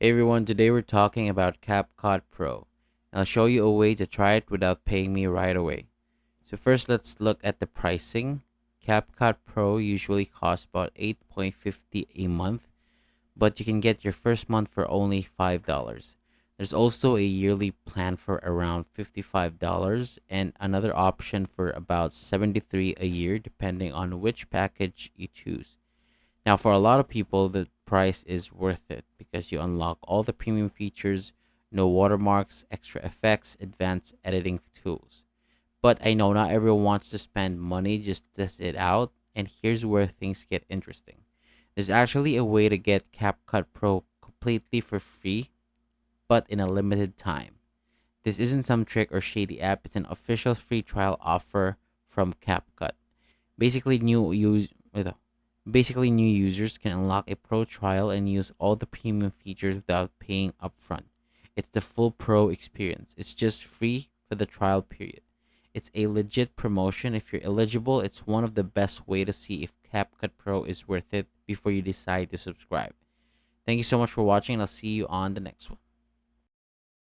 Hey everyone, today we're talking about CapCut Pro. And I'll show you a way to try it without paying me right away. So first let's look at the pricing. CapCut Pro usually costs about 8.50 a month, but you can get your first month for only $5. There's also a yearly plan for around $55 and another option for about 73 a year depending on which package you choose. Now, for a lot of people, the price is worth it because you unlock all the premium features, no watermarks, extra effects, advanced editing tools. But I know not everyone wants to spend money just to test it out, and here's where things get interesting. There's actually a way to get CapCut Pro completely for free, but in a limited time. This isn't some trick or shady app, it's an official free trial offer from CapCut. Basically, new users can unlock a pro trial and use all the premium features without paying upfront. It's the full pro experience. It's just free for the trial period. It's a legit promotion. If you're eligible, it's one of the best way to see if CapCut Pro is worth it before you decide to subscribe. Thank you so much for watching and I'll see you on the next one.